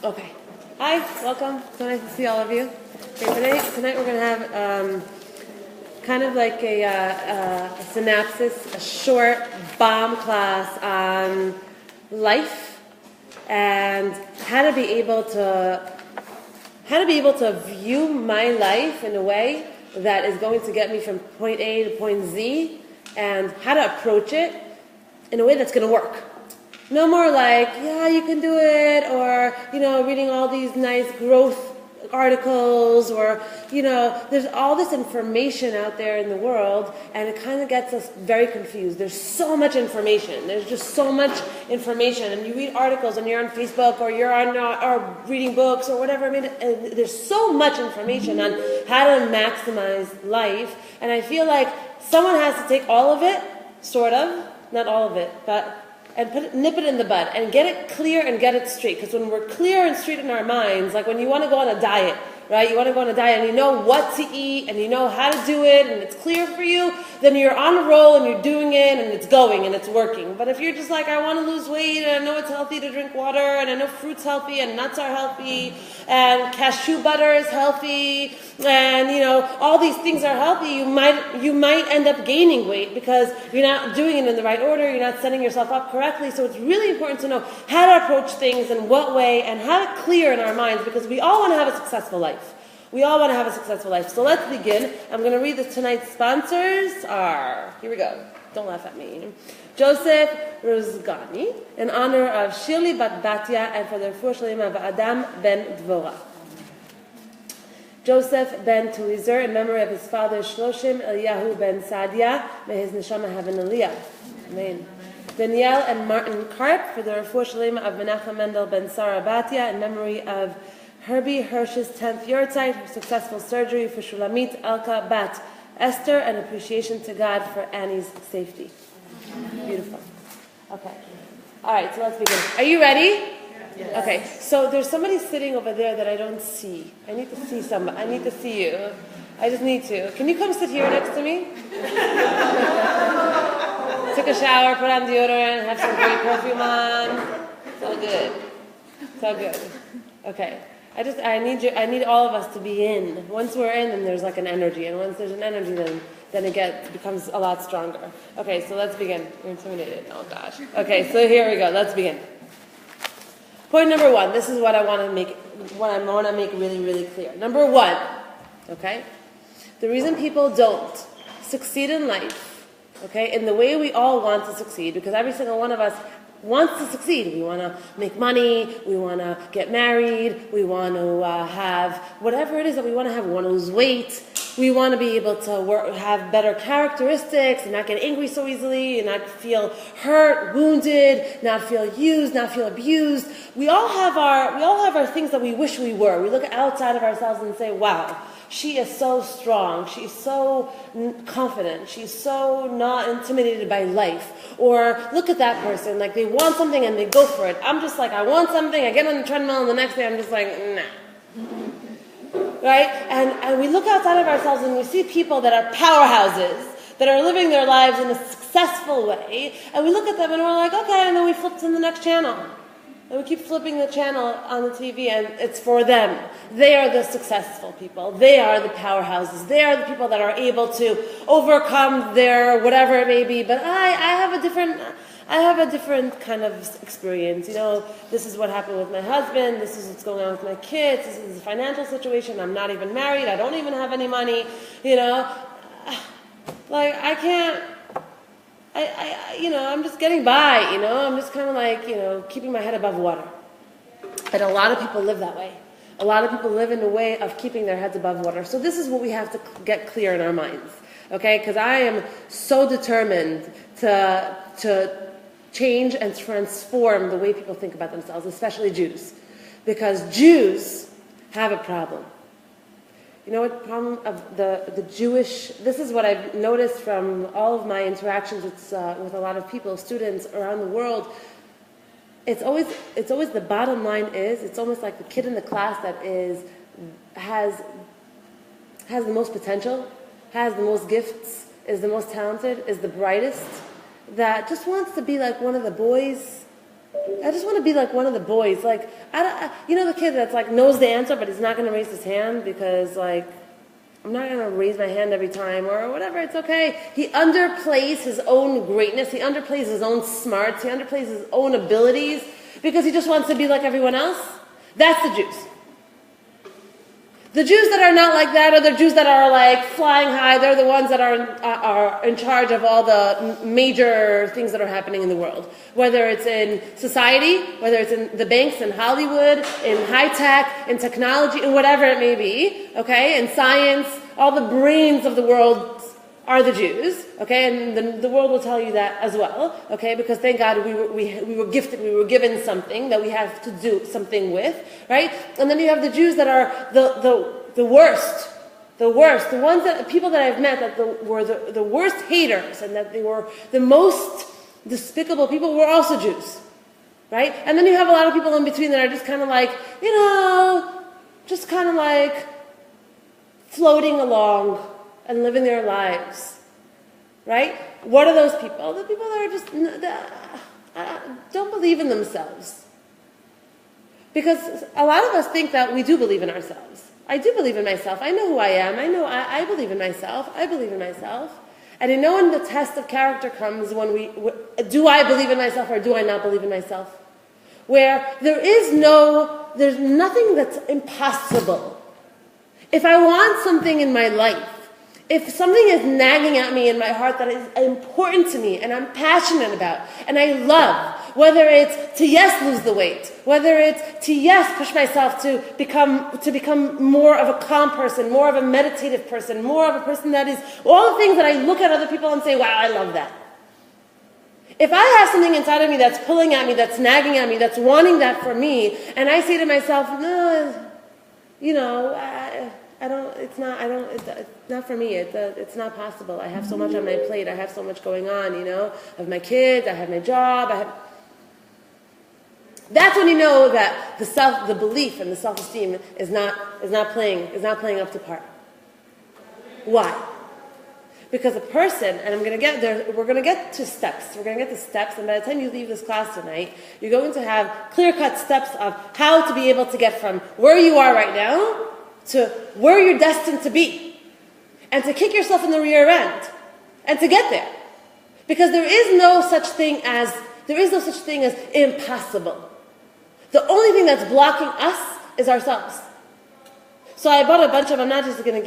Okay. Hi, welcome. So nice to see all of you. Okay, tonight we're going to have kind of like a synopsis, a short bomb class on life and how to be able to view my life in a way that is going to get me from point A to point Z, and how to approach it in a way that's going to work. No more like, yeah, you can do it, or, reading all these nice growth articles, or, there's all this information out there in the world, and it kind of gets us very confused. There's so much information. There's just so much information, and you read articles, and you're on Facebook, or you're on, or reading books, or whatever. I mean, there's so much information on how to maximize life, and I feel like someone has to take all of it, sort of, not all of it, but and nip it in the bud and get it clear and get it straight. Because when we're clear and straight in our minds, like when you want to go on a diet, right? You want to go on a diet and you know what to eat and you know how to do it and it's clear for you, then you're on a roll and you're doing it and it's going and it's working. But if you're just like, I want to lose weight and I know it's healthy to drink water and I know fruit's healthy and nuts are healthy and cashew butter is healthy and all these things are healthy, you might end up gaining weight because you're not doing it in the right order, you're not setting yourself up correctly. So it's really important to know how to approach things in what way and how to clear in our minds, because we all want to have a successful life. We all want to have a successful life. So let's begin. I'm going to read tonight's sponsors are, here we go. Don't laugh at me. Joseph Rozgani, in honor of Shirley Bat Batya and for the refuah shlema of Adam ben Dvorah. Joseph ben Tuizer, in memory of his father Shloshim Eliyahu ben Sadia, may his neshama have an aliyah. Amen. Danielle and Martin Karp, for the refuah shlema of Menachem Mendel ben Sarah Batya, in memory of Herbie Hirsch's 10th yahrzeit, her successful surgery for Shulamit Alka Bat Esther, and appreciation to God for Annie's safety. Beautiful. Okay. All right, so let's begin. Are you ready? Yes. Okay, so there's somebody sitting over there that I don't see. I need to see somebody. I need to see you. I just need to. Can you come sit here next to me? Took a shower, put on deodorant, have some great perfume on. It's all good. It's all good. Okay. I need all of us to be in. Once we're in, then there's like an energy. And once there's an energy, then it becomes a lot stronger. Okay, so let's begin. You're intimidated. Oh gosh. Okay, so here we go. Let's begin. Point number one. This is what I want to make really, really clear. Number one, okay? The reason people don't succeed in life, okay, in the way we all want to succeed, because every single one of us wants to succeed. We want to make money, we want to get married, we want to have whatever it is that we want to have. We want to lose weight, we want to be able to have better characteristics and not get angry so easily and not feel hurt, wounded, not feel used, not feel abused. We all have our things that we wish we were. We look outside of ourselves and say, wow, she is so strong, she's so confident, she's so not intimidated by life. Or look at that person, like they want something and they go for it. I'm just like, I want something, I get on the treadmill and the next day I'm just like, nah. Right? And we look outside of ourselves and we see people that are powerhouses, that are living their lives in a successful way, and we look at them and we're like, okay, and then we flip to the next channel. And we keep flipping the channel on the TV, and it's for them. They are the successful people. They are the powerhouses. They are the people that are able to overcome their whatever it may be. But I have a different kind of experience. This is what happened with my husband. This is what's going on with my kids. This is the financial situation. I'm not even married. I don't even have any money. Like I can't. I'm just getting by, I'm just kind of like, keeping my head above water. And a lot of people live that way. A lot of people live in a way of keeping their heads above water. So this is what we have to get clear in our minds, okay? Because I am so determined to change and transform the way people think about themselves, especially Jews. Because Jews have a problem. You know what the problem of the Jewish, this is what I've noticed from all of my interactions with a lot of people, students around the world. It's always the bottom line is, it's almost like the kid in the class that has the most potential, has the most gifts, is the most talented, is the brightest, that just wants to be like one of the boys I just want to be like one of the boys. Like, you know the kid that's like knows the answer, but he's not going to raise his hand because like, I'm not going to raise my hand every time or whatever. It's okay. He underplays his own greatness. He underplays his own smarts. He underplays his own abilities because he just wants to be like everyone else. That's the Jews. The Jews that are not like that are the Jews that are like flying high. They're the ones that are in charge of all the major things that are happening in the world. Whether it's in society, whether it's in the banks, in Hollywood, in high tech, in technology, in whatever it may be, okay, in science, all the brains of the world are the Jews, okay, and the world will tell you that as well, okay, because thank God we were gifted, we were given something that we have to do something with, right? And then you have the Jews that are the worst, the ones that, people that I've met that were the worst haters and that they were the most despicable people were also Jews, right? And then you have a lot of people in between that are just kind of like, just kind of like floating along and living their lives, right? What are those people? The people that are just don't believe in themselves. Because a lot of us think that we do believe in ourselves. I do believe in myself. I know who I am. I know I believe in myself. I believe in myself. And you know when the test of character comes when do I believe in myself or do I not believe in myself? Where there's nothing that's impossible. If I want something in my life, if something is nagging at me in my heart that is important to me and I'm passionate about and I love, whether it's to lose the weight, whether it's to push myself to become more of a calm person, more of a meditative person, more of a person that is all the things that I look at other people and say, wow, I love that. If I have something inside of me that's pulling at me, that's nagging at me, that's wanting that for me, and I say to myself, no, it's not for me. It's not possible. I have so much on my plate. I have so much going on, I have my kids, I have my job, that's when you know that the belief and the self-esteem is not playing up to par. Why? Because a person, and we're going to get to steps. We're going to get to steps, and by the time you leave this class tonight, you're going to have clear-cut steps of how to be able to get from where you are right now to where you're destined to be, and to kick yourself in the rear end, and to get there. Because there is no such thing as impossible. The only thing that's blocking us is ourselves. So I bought a bunch of, I'm not going to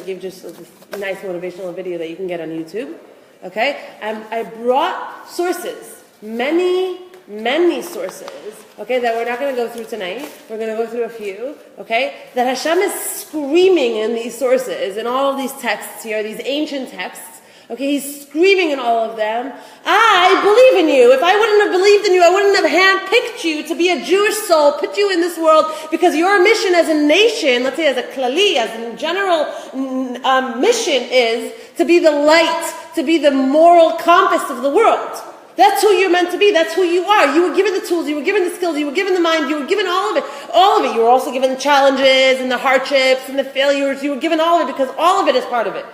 give just a nice motivational video that you can get on YouTube, okay? I brought sources, many sources, okay, that we're not going to go through tonight. We're going to go through a few, okay, that Hashem is screaming in these sources, in all of these texts here, these ancient texts, okay, he's screaming in all of them, I believe in you. If I wouldn't have believed in you, I wouldn't have handpicked you to be a Jewish soul, put you in this world, because your mission as a nation, let's say as a klali, as a general mission is to be the light, to be the moral compass of the world. That's who you're meant to be. That's who you are. You were given the tools. You were given the skills. You were given the mind. You were given all of it. All of it. You were also given the challenges and the hardships and the failures. You were given all of it because all of it is part of it.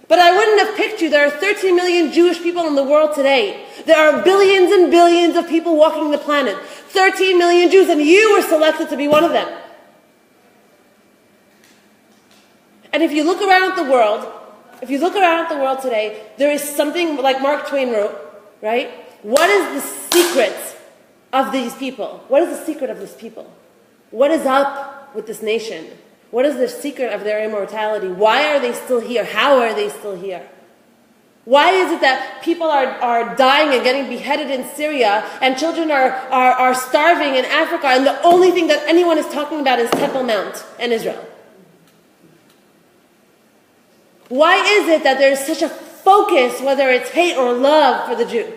But I wouldn't have picked you. There are 13 million Jewish people in the world today. There are billions and billions of people walking the planet. 13 million Jews, and you were selected to be one of them. And if you look around at the world today, there is something like Mark Twain wrote, right? What is the secret of these people? What is the secret of this people? What is up with this nation? What is the secret of their immortality? Why are they still here? How are they still here? Why is it that people are dying and getting beheaded in Syria and children are starving in Africa and the only thing that anyone is talking about is Temple Mount and Israel? Why is it that there's such a focus, whether it's hate or love, for the Jew?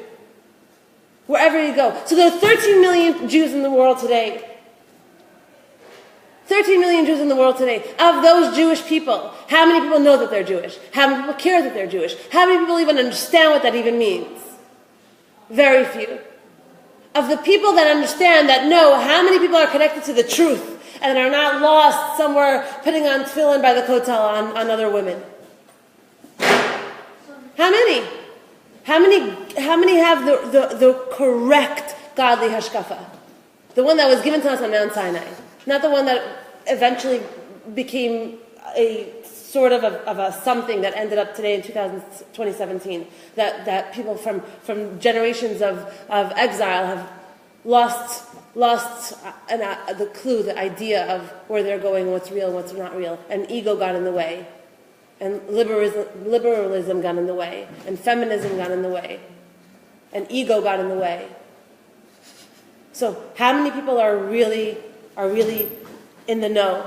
Wherever you go. So there are 13 million Jews in the world today. 13 million Jews in the world today. Of those Jewish people, how many people know that they're Jewish? How many people care that they're Jewish? How many people even understand what that even means? Very few. Of the people that understand that know, how many people are connected to the truth and are not lost somewhere putting on tefillin by the kotel on other women? How many? How many have the correct godly hashkafa? The one that was given to us on Mount Sinai. Not the one that eventually became a sort of a something that ended up today in 2017. That people from generations of exile have lost the clue, the idea of where they're going, what's real, what's not real. And ego got in the way. And liberalism got in the way. And feminism got in the way. And ego got in the way. So how many people are really in the know?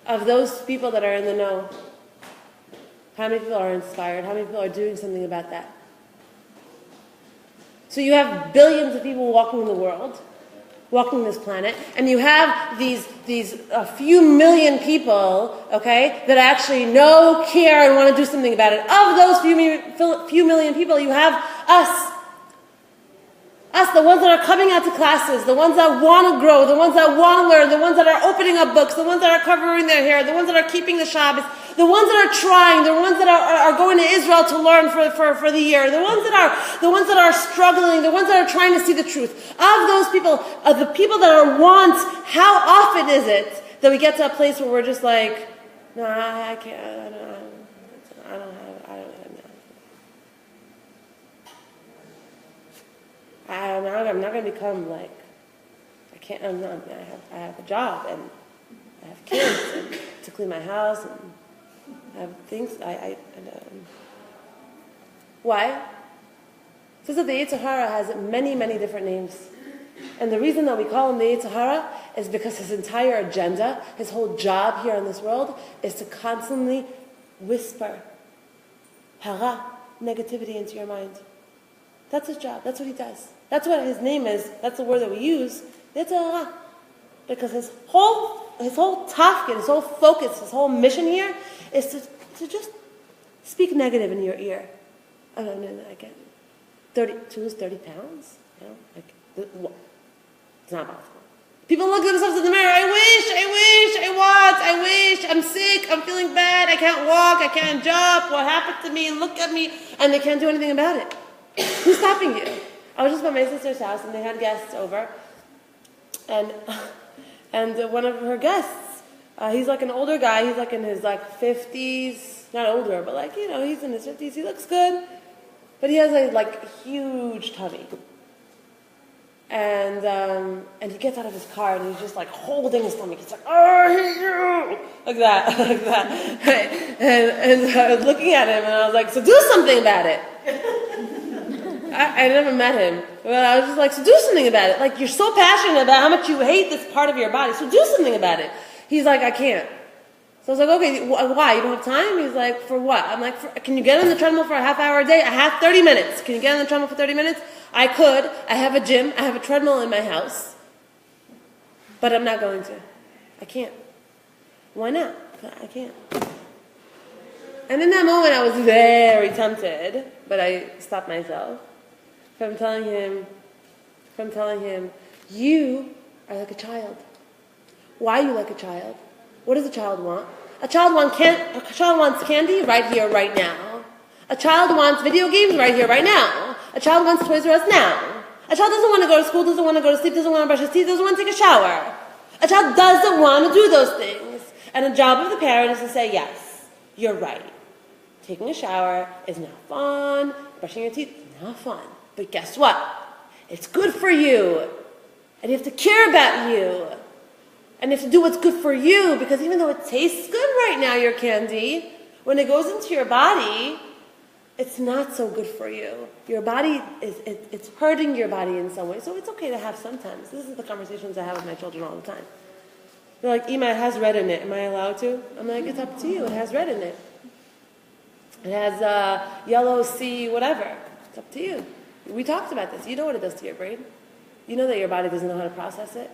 Of those people that are in the know, how many people are inspired? How many people are doing something about that? So you have billions of people walking the world, walking this planet, and you have these a few million people, okay, that actually know, care, and want to do something about it. Of those few million people, you have us. Us, the ones that are coming out to classes, the ones that want to grow, the ones that want to learn, the ones that are opening up books, the ones that are covering their hair, the ones that are keeping the Shabbos, the ones that are trying, the ones that are going to Israel to learn for the year, the ones that are struggling, the ones that are trying to see the truth. Of those people, of the people that are want, how often is it that we get to a place where we're just like, no, I can't, I don't have. I'm not going to become like, I have a job and I have kids and to clean my house and I have things, why? It says that the Yetzer Hara has many, many different names. And the reason that we call him the Yetzer Hara is because his entire agenda, his whole job here in this world is to constantly whisper hara, negativity into your mind. That's his job. That's what he does. That's what his name is. That's the word that we use. Yetzer. Because his whole tafkid, his whole focus, his whole mission here is to just speak negative in your ear. I don't know. I get to lose 30 pounds. You know, it's not possible. People look at themselves in the mirror. I wish. I'm sick. I'm feeling bad. I can't walk. I can't jump. What happened to me? Look at me, and they can't do anything about it. Who's stopping you? I was just at my sister's house and they had guests over, and one of her guests, he's like an older guy. He's like in his 50s, not older, but he's in his 50s. He looks good, but he has a huge tummy. And he gets out of his car and he's just holding his stomach. He's like, oh, I hate you, like that. And I was looking at him and I was like, so do something about it. I never met him, but I was just like, so do something about it. You're so passionate about how much you hate this part of your body, so do something about it. He's like, I can't. So I was like, okay, why? You don't have time? He's like, for what? I'm like, can you get on the treadmill for a half hour a day? I have 30 minutes. Can you get on the treadmill for 30 minutes? I could. I have a gym. I have a treadmill in my house. But I'm not going to. I can't. Why not? I can't. And in that moment, I was very tempted, but I stopped myself from telling him, you are like a child. Why are you like a child? What does a child want? A child wants candy right here, right now. A child wants video games right here, right now. A child wants Toys R Us now. A child doesn't want to go to school, doesn't want to go to sleep, doesn't want to brush his teeth, doesn't want to take a shower. A child doesn't want to do those things. And the job of the parent is to say, yes, you're right. Taking a shower is not fun. Brushing your teeth is not fun. But guess what? It's good for you. And you have to care about you. And you have to do what's good for you, because even though it tastes good right now, your candy, when it goes into your body, it's not so good for you. Your body it's hurting your body in some way. So it's okay to have sometimes. This is the conversations I have with my children all the time. They're like, Ima, it has red in it. Am I allowed to? I'm like, it's up to you. It has red in it. It has yellow, C, whatever. It's up to you. We talked about this. You know what it does to your brain. You know that your body doesn't know how to process it.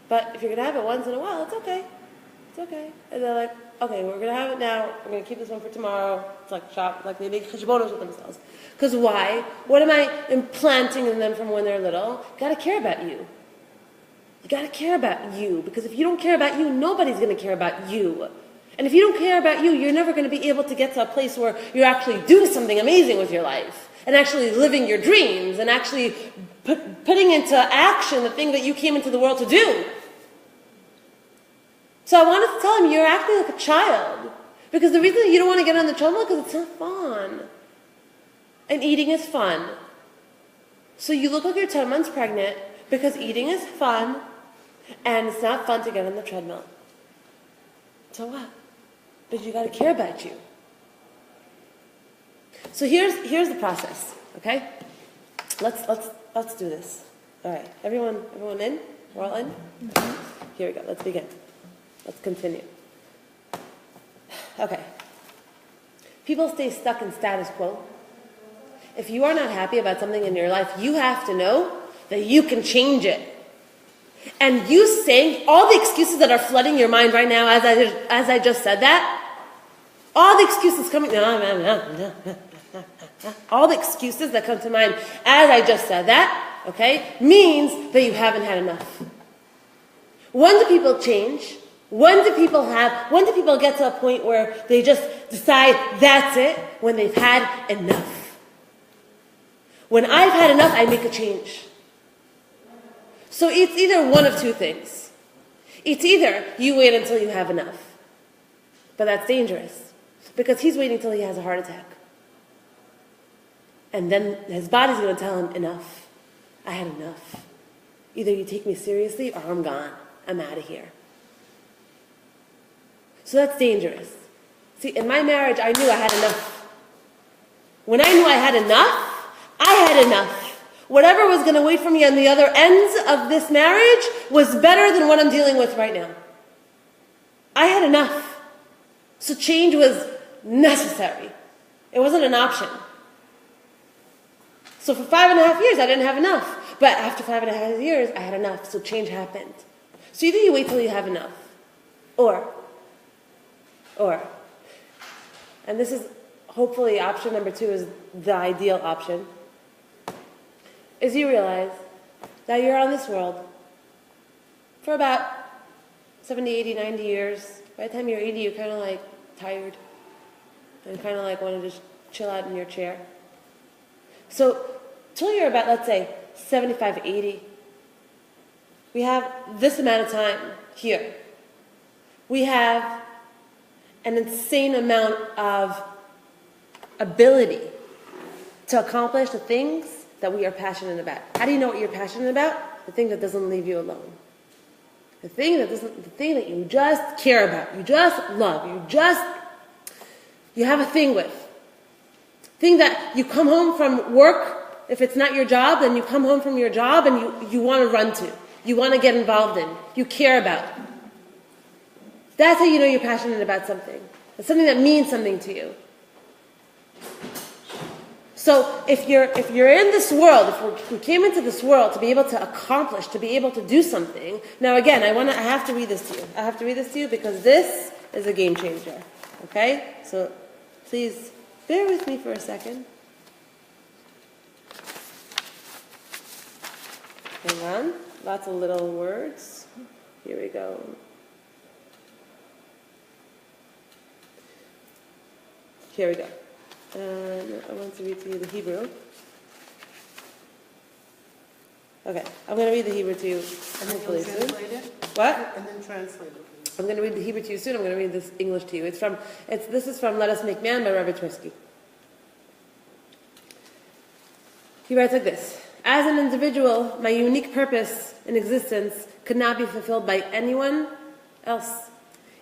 But if you're going to have it once in a while, it's okay. It's okay. And they're like, okay, we're going to have it now. We're going to keep this one for tomorrow. It's like shop, like they make cheshbonos with themselves. Because why? What am I implanting in them from when they're little? Got to care about you. You got to care about you. Because if you don't care about you, nobody's going to care about you. And if you don't care about you, you're never going to be able to get to a place where you're actually doing something amazing with your life and actually living your dreams and actually putting into action the thing that you came into the world to do. So I wanted to tell him, you're acting like a child. Because the reason you don't want to get on the treadmill is because it's not fun. And eating is fun. So you look like you're 10 months pregnant because eating is fun and it's not fun to get on the treadmill. So what? But you got to care about you. So here's the process, okay? Let's do this. All right, everyone in? We're all in? Mm-hmm. Here we go. Let's begin. Let's continue. Okay. People stay stuck in status quo. If you are not happy about something in your life, you have to know that you can change it. And you saying all the excuses that are flooding your mind right now, as I just said that, all the excuses coming, all the excuses that come to mind as I just said that, okay, means that you haven't had enough. When do people change? When do people get to a point where they just decide that's it? When they've had enough. When I've had enough, I make a change. So it's either one of two things. It's either you wait until you have enough. But that's dangerous. Because he's waiting until he has a heart attack. And then his body's going to tell him, enough. I had enough. Either you take me seriously or I'm gone. I'm out of here. So that's dangerous. See, in my marriage, I knew I had enough. When I knew I had enough, I had enough. Whatever was going to wait for me on the other ends of this marriage was better than what I'm dealing with right now. I had enough. So change was necessary. It wasn't an option. So for 5.5 years, I didn't have enough. But after 5.5 years, I had enough. So change happened. So either you wait till you have enough, or, and this is hopefully option number 2 is the ideal option, is you realize that you're on this world for about 70, 80, 90 years. By the time you're 80, you're kind of like tired and kind of like want to just chill out in your chair. So till you're about, let's say, 75, 80, we have this amount of time here. We have an insane amount of ability to accomplish the things that we are passionate about. How do you know what you're passionate about? The thing that doesn't leave you alone. The thing that you just care about, you just love, you have a thing with. Thing that you come home from work, if it's not your job, then you come home from your job and you want to run to. You want to get involved in. You care about. That's how you know you're passionate about something. It's something that means something to you. So if you're in this world, if we came into this world to be able to accomplish, to be able to do something. Now again, I have to read this to you. I have to read this to you because this is a game changer. Okay? So please bear with me for a second. Hang on. Lots of little words. Here we go. Here we go. I want to read to you the Hebrew. Okay, I'm going to read the Hebrew to you hopefully soon. What? And then translate it. I'm going to read the Hebrew to you soon. I'm going to read this English to you. This is from Let Us Make Man by Rabbi Tversky. He writes like this. As an individual, my unique purpose in existence could not be fulfilled by anyone else.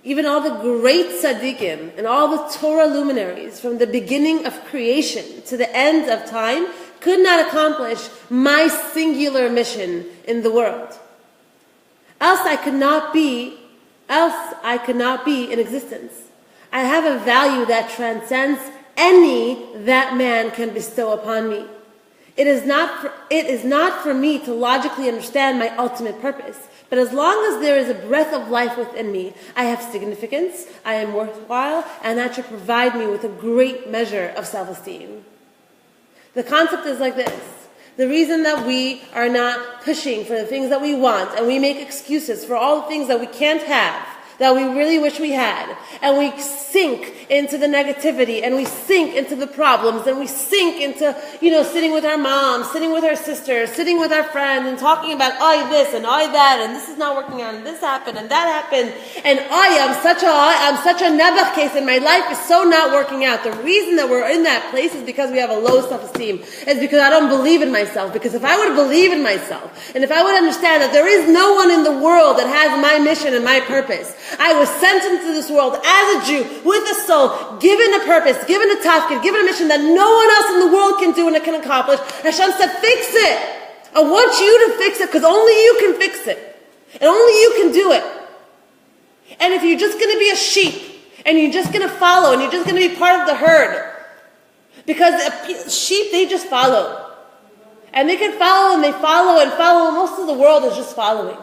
Even all the great tzaddikim and all the Torah luminaries from the beginning of creation to the end of time could not accomplish my singular mission in the world. Else I could not be in existence. I have a value that transcends any that man can bestow upon me. It is not for me to logically understand my ultimate purpose. But as long as there is a breath of life within me, I have significance, I am worthwhile, and that should provide me with a great measure of self-esteem. The concept is like this. The reason that we are not pushing for the things that we want, and we make excuses for all the things that we can't have, that we really wish we had, and we sink into the negativity, and we sink into the problems, and we sink into, sitting with our mom, sitting with our sisters, sitting with our friends, and talking about, I this, and I that, and this is not working out, and this happened, and that happened, and I'm such a nebuch case, and my life is so not working out. The reason that we're in that place is because we have a low self-esteem. It's because I don't believe in myself. Because if I would believe in myself, and if I would understand that there is no one in the world that has my mission and my purpose, I was sent into this world as a Jew, with a soul, given a purpose, given a tafkid, given a mission that no one else in the world can do and can accomplish. Hashem said, fix it. I want you to fix it because only you can fix it. And only you can do it. And if you're just going to be a sheep, and you're just going to follow, and you're just going to be part of the herd, because sheep, they just follow. And they can follow, and they follow, and follow, and most of the world is just following.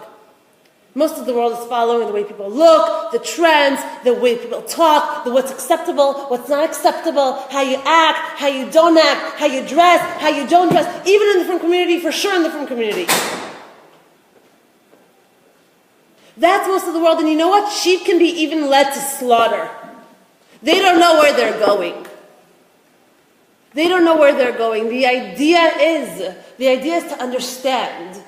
Most of the world is following the way people look, the trends, the way people talk, what's acceptable, what's not acceptable, how you act, how you don't act, how you dress, how you don't dress, even in the frum community, for sure in the frum community. That's most of the world, and you know what? Sheep can be even led to slaughter. They don't know where they're going. They don't know where they're going. The idea is to understand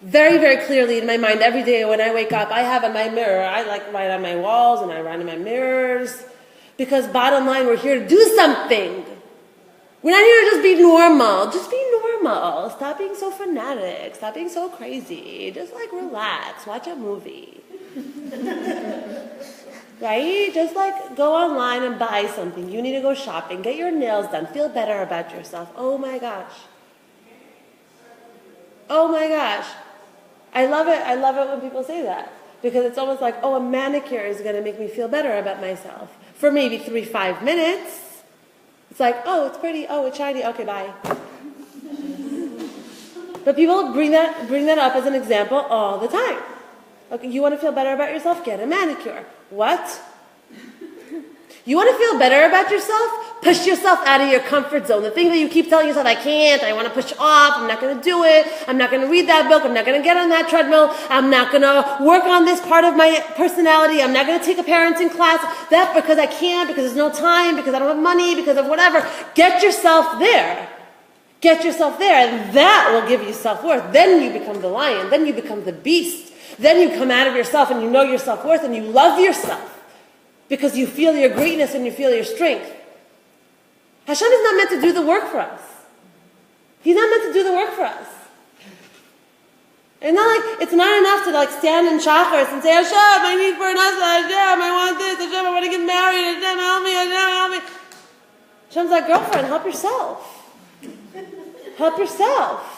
very, very clearly in my mind every day when I wake up. I have on my mirror, I write on my walls and I write in my mirrors. Because bottom line, we're here to do something. We're not here to just be normal. Just be normal. Stop being so fanatic. Stop being so crazy. Just relax. Watch a movie. Right? Just go online and buy something. You need to go shopping. Get your nails done. Feel better about yourself. Oh my gosh. Oh my gosh. I love it. I love it when people say that. Because it's almost like, a manicure is going to make me feel better about myself. For maybe 3-5 minutes. It's like, it's pretty. Oh, it's shiny. Okay, bye. But people bring that up as an example all the time. Okay, you want to feel better about yourself? Get a manicure. What? You want to feel better about yourself? Push yourself out of your comfort zone. The thing that you keep telling yourself, I can't, I want to push off, I'm not going to do it, I'm not going to read that book, I'm not going to get on that treadmill, I'm not going to work on this part of my personality, I'm not going to take a parenting class, that because I can't, because there's no time, because I don't have money, because of whatever. Get yourself there. Get yourself there, and that will give you self-worth. Then you become the lion, then you become the beast. Then you come out of yourself and you know your self-worth and you love yourself. Because you feel your greatness and you feel your strength. Hashem is not meant to do the work for us. He's not meant to do the work for us. It's not enough to stand in chakras and say, Hashem, I need parnasa, Hashem, I want this, Hashem, I want to get married, Hashem, help me, Hashem, help me. Hashem's like, girlfriend, help yourself. Help yourself.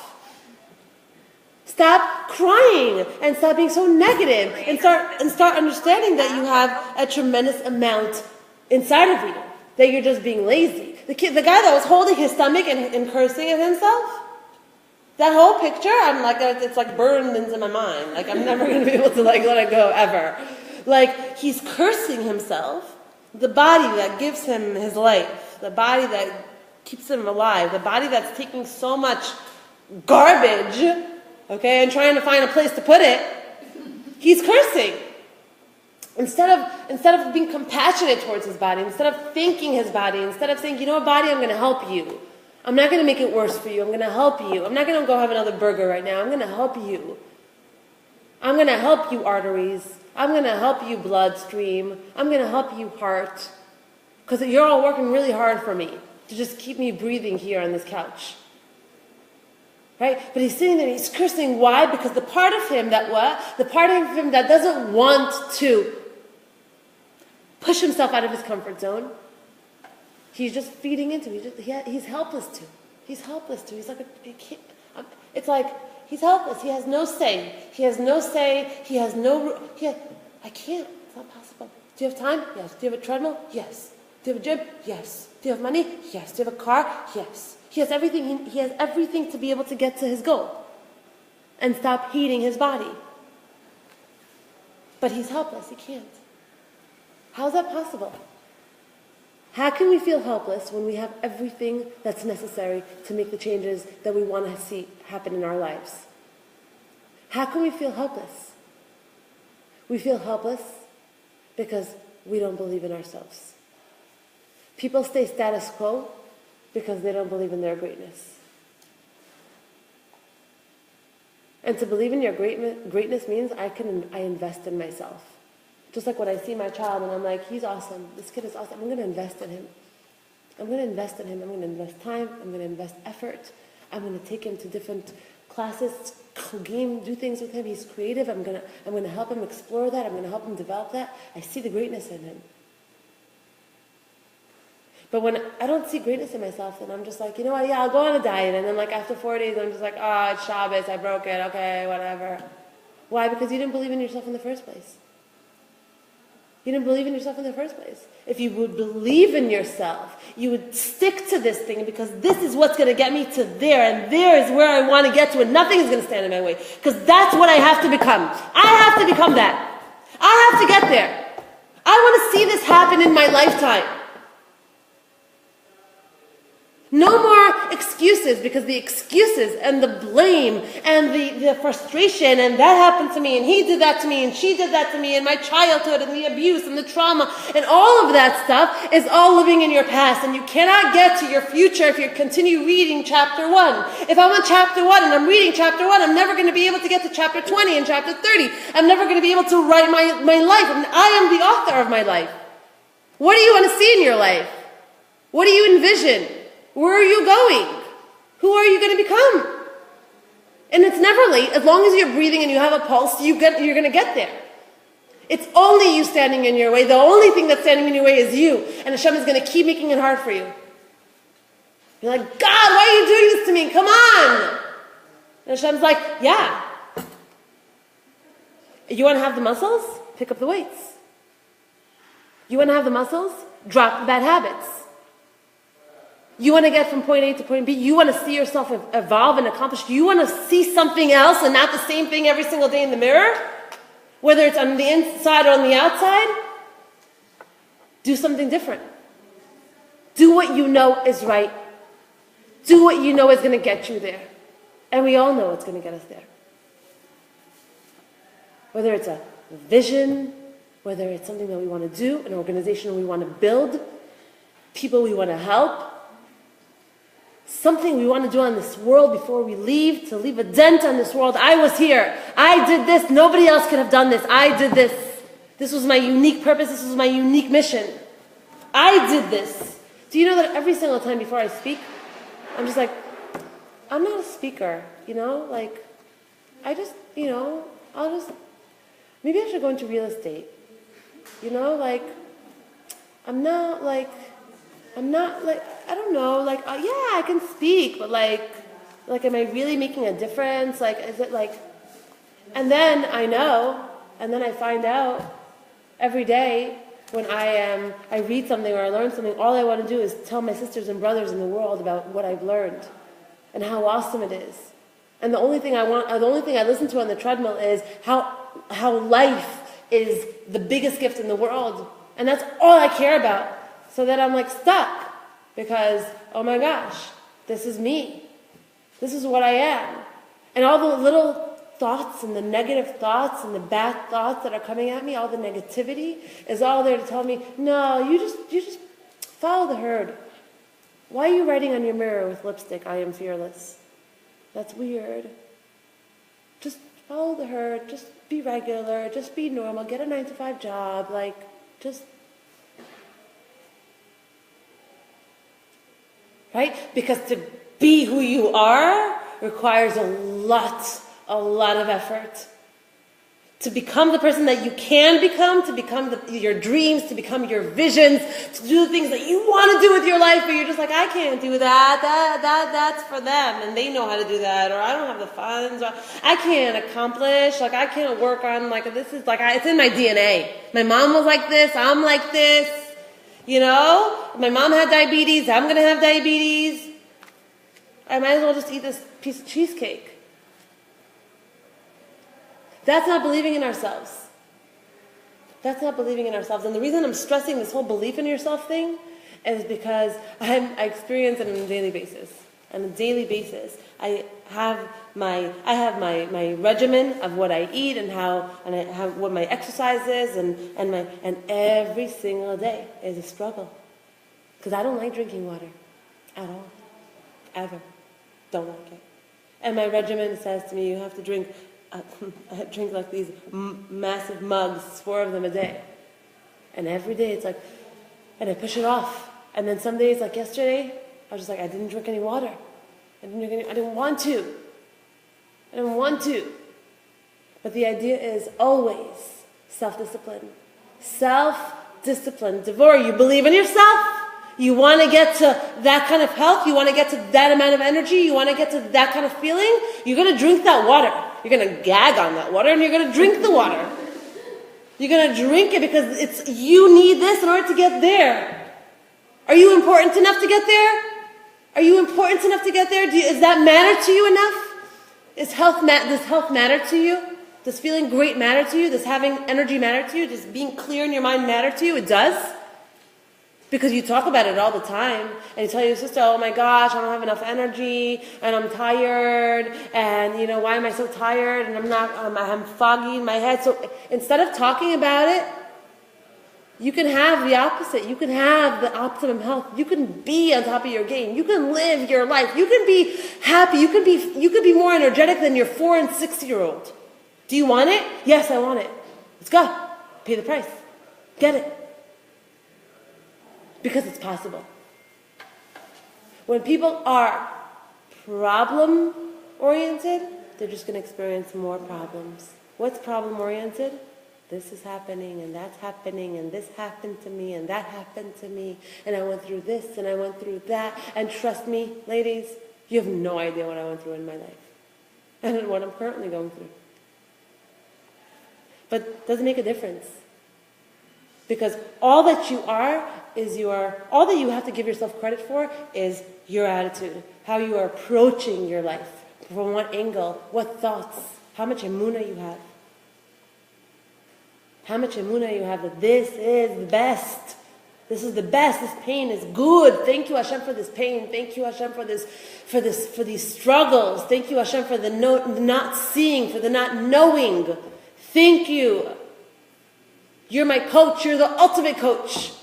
Stop crying and stop being so negative and start understanding that you have a tremendous amount inside of you, that you're just being lazy. The guy that was holding his stomach and cursing at himself, that whole picture, it's burned into my mind. I'm never going to be able to let it go ever. He's cursing himself, the body that gives him his life, the body that keeps him alive, the body that's taking so much garbage, okay, and trying to find a place to put it, he's cursing. Instead of being compassionate towards his body, instead of thanking his body, instead of saying, you know what, body, I'm going to help you. I'm not going to make it worse for you. I'm going to help you. I'm not going to go have another burger right now. I'm going to help you. I'm going to help you, arteries. I'm going to help you, bloodstream. I'm going to help you, heart. Because you're all working really hard for me to just keep me breathing here on this couch. Right? But he's sitting there and he's cursing. Why? Because the part of him that what? The part of him that doesn't want to push himself out of his comfort zone, he's just feeding into. He's helpless to. He's helpless to. He's he can't. It's he's helpless. He has no say. He has no say. He has no. I can't. It's not possible. Do you have time? Yes. Do you have a treadmill? Yes. Do you have a gym? Yes. Do you have money? Yes. Do you have a car? Yes. He has everything. He has everything to be able to get to his goal and stop hating his body. But he's helpless. He can't. How is that possible? How can we feel helpless when we have everything that's necessary to make the changes that we want to see happen in our lives? How can we feel helpless? We feel helpless Because we don't believe in ourselves. People stay status quo because they don't believe in their greatness. And to believe in your greatness means I invest in myself. Just like when I see my child and I'm like, he's awesome, this kid is awesome, I'm going to invest in him. I'm going to invest in him, I'm going to invest time, I'm going to invest effort, I'm going to take him to different classes, do things with him, he's creative, I'm going to help him explore that, I'm going to help him develop that. I see the greatness in him. But when I don't see greatness in myself, then I'm just like, you know what, yeah, I'll go on a diet. And then like after 4 days, I'm just like, oh, it's Shabbos, I broke it, okay, whatever. Why? Because you didn't believe in yourself in the first place. You didn't believe in yourself in the first place. If you would believe in yourself, you would stick to this thing because this is what's going to get me to there, and there is where I want to get to, and nothing is going to stand in my way. Because that's what I have to become. I have to become that. I have to get there. I want to see this happen in my lifetime. No more excuses, because the excuses and the blame and the frustration and that happened to me and he did that to me and she did that to me and my childhood and the abuse and the trauma and all of that stuff is all living in your past, and you cannot get to your future if you continue reading chapter 1. If I'm on chapter 1 and I'm reading chapter 1, I'm never going to be able to get to chapter 20 and chapter 30. I'm never going to be able to write my life. And I am the author of my life. What do you want to see in your life? What do you envision? Where are you going? Who are you going to become? And it's never late. As long as you're breathing and you have a pulse, you're going to get there. It's only you standing in your way. The only thing that's standing in your way is you. And Hashem is going to keep making it hard for you. You're like, God, why are you doing this to me? Come on. And Hashem's like, yeah. You want to have the muscles? Pick up the weights. You want to have the muscles? Drop the bad habits. You want to get from point A to point B. You want to see yourself evolve and accomplish. You want to see something else and not the same thing every single day in the mirror, whether it's on the inside or on the outside. Do something different. Do what you know is right. Do what you know is going to get you there. And we all know it's going to get us there. Whether it's a vision, whether it's something that we want to do, an organization we want to build, people we want to help, something we want to do on this world before we leave, to leave a dent on this world. I was here. I did this. Nobody else could have done this. I did this. This was my unique purpose. This was my unique mission. I did this. Do you know that every single time before I speak, I'm just like, I'm not a speaker, like, I just, maybe I should go into real estate, like, I'm not, I don't know, yeah, I can speak, but like, am I really making a difference? Like, is it like, and then I know, and then I find out every day when I read something or I learn something, all I want to do is tell my sisters and brothers in the world about what I've learned and how awesome it is. And the only thing I listen to on the treadmill is how life is the biggest gift in the world. And that's all I care about. So that I'm like stuck because, oh my gosh, this is me. This is what I am. And all the little thoughts and the negative thoughts and the bad thoughts that are coming at me, all the negativity is all there to tell me, no, you just follow the herd. Why are you writing on your mirror with lipstick, I am fearless? That's weird. Just follow the herd. Just be regular. Just be normal. Get a 9-to-5 job. Right? Because to be who you are requires a lot of effort. To become the person that you can become, to become your dreams, to become your visions, to do the things that you want to do with your life, but you're just like, I can't do that. That's for them, and they know how to do that, or I don't have the funds, or I can't accomplish, I can't work on, this is, it's in my DNA. My mom was like this, I'm like this, My mom had diabetes, I'm going to have diabetes. I might as well just eat this piece of cheesecake. That's not believing in ourselves. That's not believing in ourselves. And the reason I'm stressing this whole belief in yourself thing is because I experience it on a daily basis. on a daily basis. I have my regimen of what I eat and what my exercise is, and every single day is a struggle. Because I don't like drinking water at all. Ever. Don't like it. And my regimen says to me, you have to drink, I drink like these massive mugs, 4 of them a day. And every day it's like, and I push it off. And then some days, like yesterday, I was just like, I didn't drink any water. I didn't want to. I didn't want to. But the idea is always self-discipline. Self-discipline. Devorah, you believe in yourself? You want to get to that kind of health? You want to get to that amount of energy? You want to get to that kind of feeling? You're going to drink that water. You're going to gag on that water and you're going to drink the water. You're going to drink it because you need this in order to get there. Are you important enough to get there? Are you important enough to get there? Does that matter to you enough? Does health matter to you? Does feeling great matter to you? Does having energy matter to you? Does being clear in your mind matter to you? It does. Because you talk about it all the time, and you tell your sister, oh my gosh, I don't have enough energy, and I'm tired, and why am I so tired, and I'm foggy in my head. So instead of talking about it, you can have the opposite. You can have the optimum health. You can be on top of your game. You can live your life. You can be happy. You can be more energetic than your 4 and 6-year-old. Do you want it? Yes, I want it. Let's go. Pay the price. Get it. Because it's possible. When people are problem-oriented, they're just going to experience more problems. What's problem-oriented? This is happening, and that's happening, and this happened to me, and that happened to me, and I went through this, and I went through that, and trust me, ladies, you have no idea what I went through in my life, and what I'm currently going through. But it doesn't make a difference. Because all that you are is all that you have to give yourself credit for is your attitude, how you are approaching your life, from what angle, what thoughts, how much emunah you have. How much emunah you have that this is the best. This is the best. This pain is good. Thank you, Hashem, for this pain. Thank you, Hashem, for these struggles. Thank you, Hashem, for the not seeing, for the not knowing. Thank you. You're my coach. You're the ultimate coach.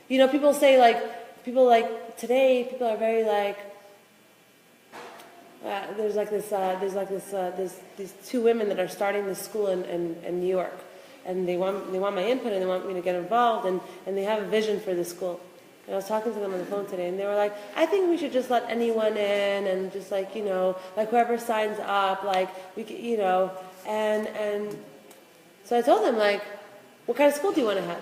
People say today, people are very there's these 2 women that are starting this school in New York, and they want my input, and they want me to get involved, and they have a vision for the school. And I was talking to them on the phone today, and they were like, I think we should just let anyone in, and just whoever signs up, we could, and so I told them, what kind of school do you want to have?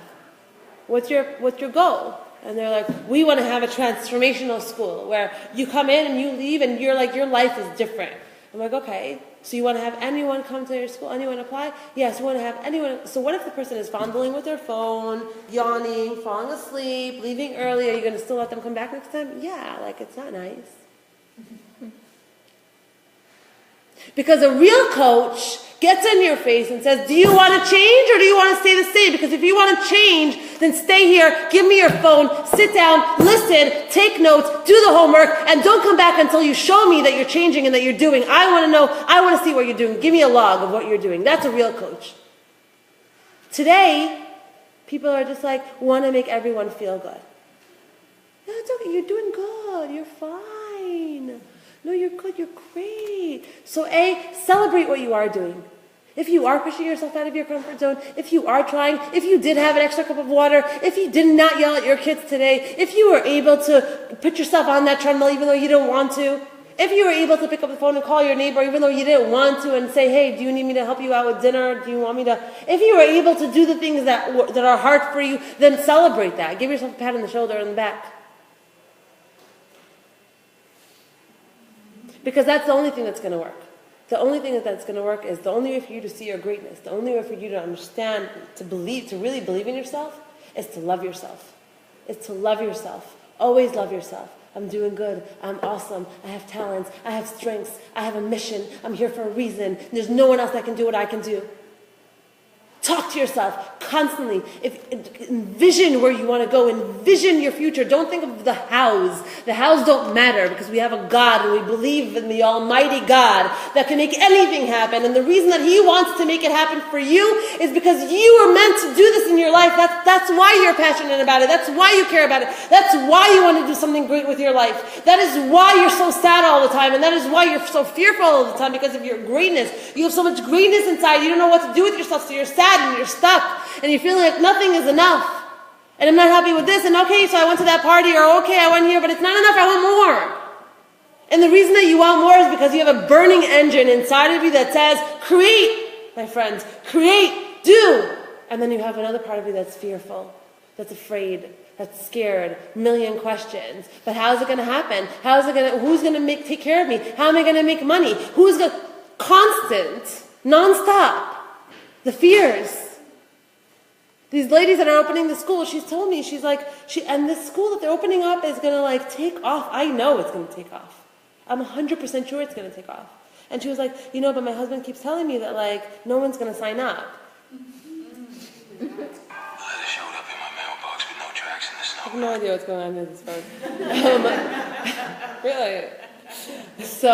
What's your goal? And they're like, we want to have a transformational school where you come in and you leave and your life is different. I'm like, okay, so you want to have anyone come to your school, anyone apply? Yes, you want to have anyone. So what if the person is fondling with their phone, yawning, falling asleep, leaving early? Are you going to still let them come back next time? Yeah, it's not nice. Because a real coach gets in your face and says, do you want to change or do you want to stay the same? Because if you want to change, then stay here, give me your phone, sit down, listen, take notes, do the homework, and don't come back until you show me that you're changing and that you're doing. I want to know, I want to see what you're doing. Give me a log of what you're doing. That's a real coach. Today, people are just want to make everyone feel good. No, it's okay, you're doing good, you're fine. No, you're good, you're great. So celebrate what you are doing. If you are pushing yourself out of your comfort zone, if you are trying, if you did have an extra cup of water, if you did not yell at your kids today, if you were able to put yourself on that treadmill even though you didn't want to, if you were able to pick up the phone and call your neighbor even though you didn't want to and say, hey, do you need me to help you out with dinner? Do you want me to? If you were able to do the things that are hard for you, then celebrate that. Give yourself a pat on the shoulder and the back. Because that's the only thing that's going to work. The only thing that's going to work is the only way for you to see your greatness, the only way for you to understand, to really believe in yourself, is to love yourself. It's to love yourself. Always love yourself. I'm doing good. I'm awesome. I have talents. I have strengths. I have a mission. I'm here for a reason. There's no one else that can do what I can do. Talk to yourself. constantly, envision where you want to go, envision your future. Don't think of the hows. The hows don't matter because we have a God and we believe in the Almighty God that can make anything happen. And the reason that He wants to make it happen for you is because you were meant to do this in your life. That's why you're passionate about it. That's why you care about it. That's why you want to do something great with your life. That is why you're so sad all the time, and that is why you're so fearful all the time, because of your greatness. You have so much greatness inside. You don't know what to do with yourself, so you're sad and you're stuck, and you're feeling like nothing is enough. And I'm not happy with this, and okay, so I went to that party, or okay, I went here, but it's not enough, I want more. And the reason that you want more is because you have a burning engine inside of you that says, create, my friends, create, do. And then you have another part of you that's fearful, that's afraid, that's scared, million questions. But how is it going to happen? Who's going to take care of me? How am I going to make money? Who's going to, constant, non-stop, the fears. These ladies that are opening the school, she's told me, she's like, and this school that they're opening up is going to like take off. I know it's going to take off. I'm 100% sure it's going to take off. And she was like, but my husband keeps telling me that like, no one's going to sign up. A letter showed up in my mailbox with no tracks in the snow. I have no idea what's going on with this phone. Really? So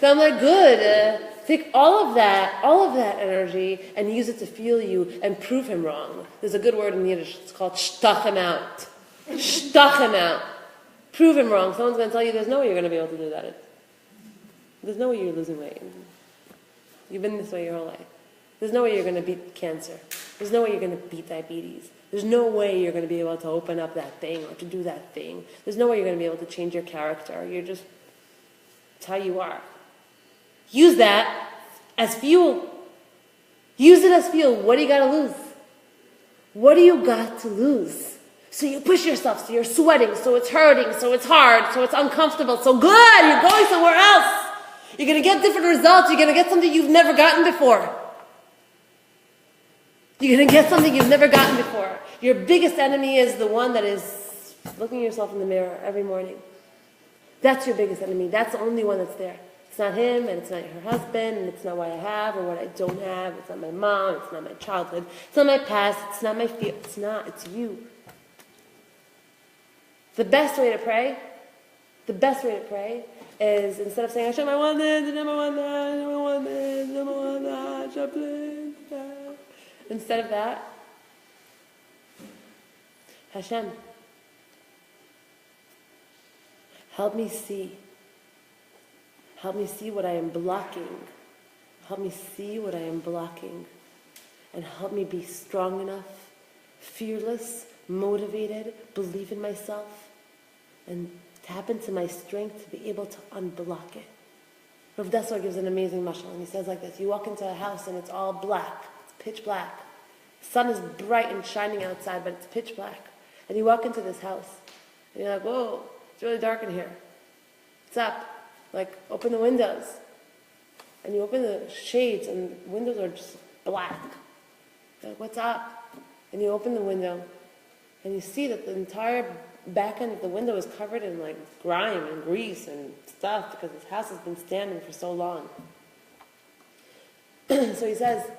I'm like, good. Take all of that energy and use it to fuel you and prove him wrong. There's a good word in Yiddish. It's called shtach him out. Shtach him out. Prove him wrong. Someone's going to tell you there's no way you're going to be able to do that. There's no way you're losing weight. You've been this way your whole life. There's no way you're going to beat cancer. There's no way you're going to beat diabetes. There's no way you're going to be able to open up that thing or to do that thing. There's no way you're going to be able to change your character. It's how you are. Use that as fuel. Use it as fuel. What do you got to lose? What do you got to lose? So you push yourself, so you're sweating, so it's hurting, so it's hard, so it's uncomfortable, so good, you're going somewhere else. You're going to get different results. You're going to get something you've never gotten before. You're going to get something you've never gotten before. Your biggest enemy is the one that is looking yourself in the mirror every morning. That's your biggest enemy. That's the only one that's there. It's not him, and it's not her husband, and it's not what I have or what I don't have. It's not my mom. It's not my childhood. It's not my past. It's not my fear. It's not. It's you. The best way to pray is instead of saying, Hashem, I want this, Hashem, I want that, Hashem, I want this, Hashem, I want that, Hashem, please. Instead of that, Hashem, help me see. Help me see what I am blocking. Help me see what I am blocking. And help me be strong enough, fearless, motivated, believe in myself, and tap into my strength to be able to unblock it. Rav Dessler gives an amazing mashal, and he says like this: you walk into a house and it's all black, it's pitch black. The sun is bright and shining outside, but it's pitch black. And you walk into this house, and you're like, whoa, it's really dark in here. What's up? Like, open the windows. And you open the shades, and the windows are just black. You're like, what's up? And you open the window, and you see that the entire back end of the window is covered in like grime and grease and stuff because this house has been standing for so long. So he says,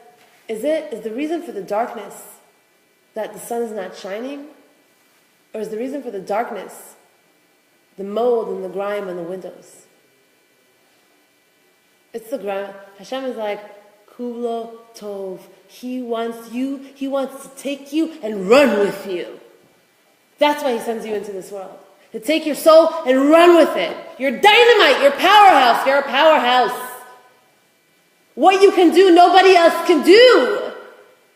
is the reason for the darkness that the sun is not shining? Or is the reason for the darkness the mold and the grime on the windows? It's the grime. Hashem is like, Kulo Tov. He wants to take you and run with you. That's why he sends you into this world. To take your soul and run with it. You're dynamite, you're powerhouse, you're a powerhouse. What you can do, nobody else can do.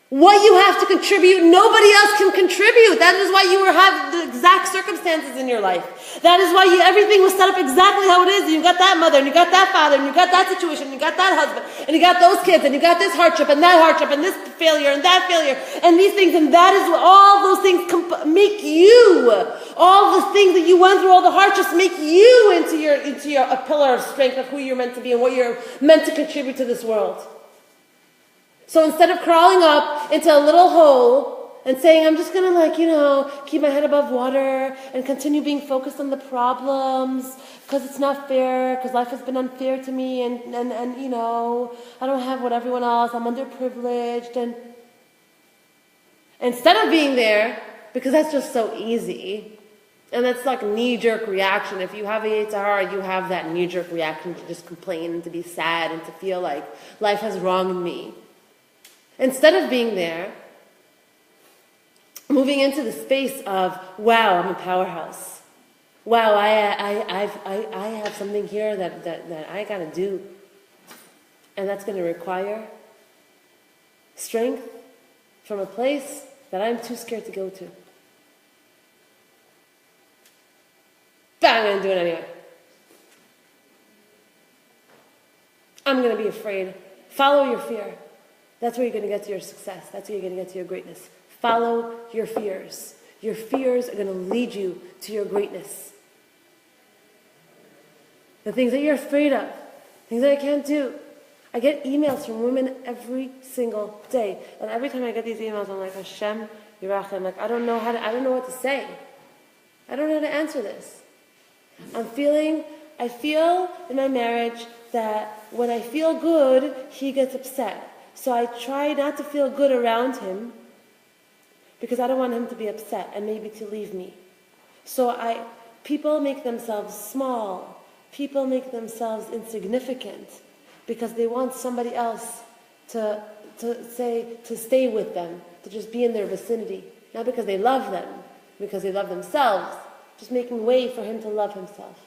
What you have to contribute, nobody else can contribute. That is why you have the exact circumstances in your life. That is why everything was set up exactly how it is. You got that mother, and you got that father, and you got that situation, and you got that husband, and you got those kids, and you got this hardship, and this failure, and that failure, and these things, and that is what all those things make you. All the things that you went through, all the hardships, make you into a pillar of strength of who you're meant to be and what you're meant to contribute to this world. So instead of crawling up into a little hole and saying, I'm just going to keep my head above water and continue being focused on the problems because it's not fair, because life has been unfair to me and I don't have what everyone else, I'm underprivileged. And Instead of being there, because that's just so easy, and that's like knee-jerk reaction. If you have a Yetzer Hara, you have that knee-jerk reaction to just complain and to be sad and to feel like life has wronged me. Instead of being there, moving into the space of, wow, I'm a powerhouse. Wow, I have something here that I gotta do. And that's gonna require strength from a place that I'm too scared to go to. But I'm gonna do it anyway. I'm gonna be afraid. Follow your fear. That's where you're gonna get to your success. That's where you're gonna get to your greatness. Follow your fears. Your fears are gonna lead you to your greatness. The things that you're afraid of, things that I can't do. I get emails from women every single day, and every time I get these emails, I'm like, Hashem, Yiracheh. I'm like, I don't know what to say. I don't know how to answer this. I feel in my marriage that when I feel good, he gets upset. So I try not to feel good around him because I don't want him to be upset and maybe to leave me. So people make themselves small. People make themselves insignificant because they want somebody else to stay with them, to just be in their vicinity. Not because they love them, because they love themselves. Just making way for him to love himself.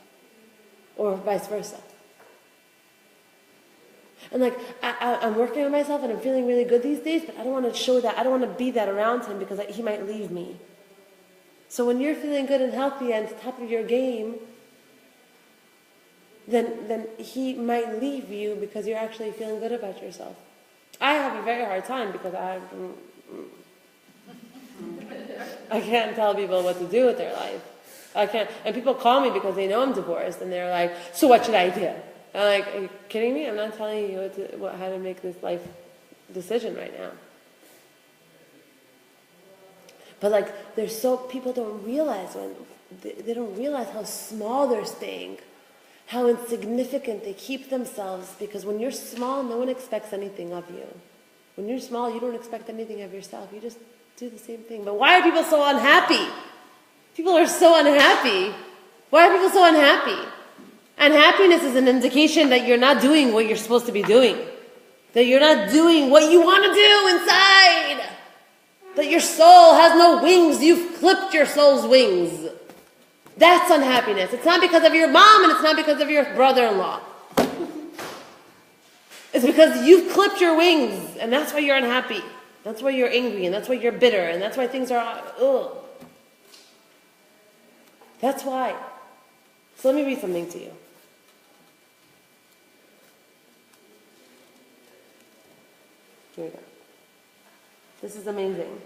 Or vice versa. And I'm working on myself and I'm feeling really good these days, but I don't want to show that. I don't want to be that around him because he might leave me. So when you're feeling good and healthy and top of your game, then he might leave you because you're actually feeling good about yourself. I have a very hard time because I can't tell people what to do with their life. I can't. And people call me because they know I'm divorced, and they're like, so what should I do? I'm like, are you kidding me? I'm not telling you how to make this life decision right now. But people don't realize they don't realize how small they're staying, how insignificant they keep themselves, because when you're small, no one expects anything of you. When you're small, you don't expect anything of yourself. You just do the same thing. But why are people so unhappy? People are so unhappy. Why are people so unhappy? Unhappiness is an indication that you're not doing what you're supposed to be doing. That you're not doing what you want to do inside. That your soul has no wings. You've clipped your soul's wings. That's unhappiness. It's not because of your mom and it's not because of your brother-in-law. It's because you've clipped your wings and that's why you're unhappy. That's why you're angry and that's why you're bitter and that's why things are, ugh. That's why. So let me read something to you. Here we go. This is amazing.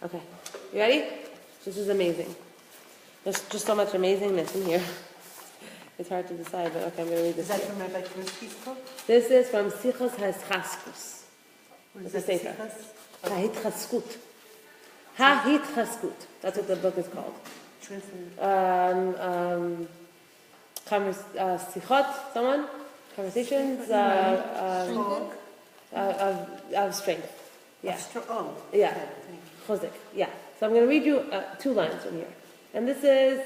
Okay, you ready? This is amazing. There's just so much amazingness in here. It's hard to decide, but okay, I'm going to read this. Is that from Rabbi Kaminsky's book? This is from Sichos HaSchaskus. What is It's a that, sefer. Sichos? HaHitchaskut. HaHitchaskut. That's what the book is called. Translate. Sichot, someone? Conversations of strength. Yeah. Yeah. Chosek. Yeah. So I'm going to read you 2 lines from here. And this is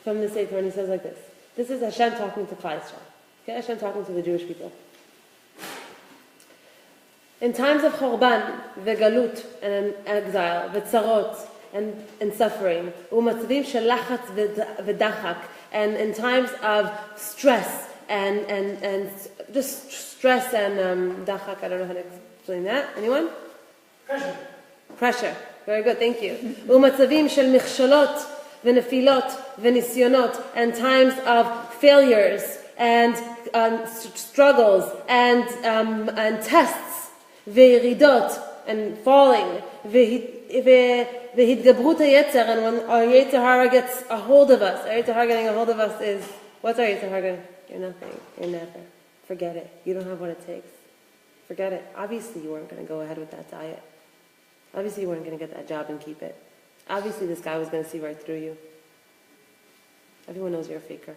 from the Sefer, and he says like this. This is Hashem talking to Klal Yisrael. Okay, Hashem talking to the Jewish people. In times of Chorban, Vegalut, and exile, Vetzarot, and suffering, Umatzvim shelachatz v'dachak, and in times of stress, and just stress and dachak, I don't know how to explain that. Anyone? Pressure. Very good, thank you. Umatzvim shel michshalot, v'nefilot, v'nisyonot, and times of failures, and struggles, and tests, ve'yiridot, and falling, ve'hidgabrut ha'yetzer, and when our Yetzer Hara gets a hold of us, our Yetzer Hara getting a hold of us is, what's our Yetzer Hara? You're nothing, you're never. Forget it. You don't have what it takes. Forget it. Obviously you weren't going to go ahead with that diet. Obviously you weren't going to get that job and keep it. Obviously this guy was going to see right through you. Everyone knows you're a faker.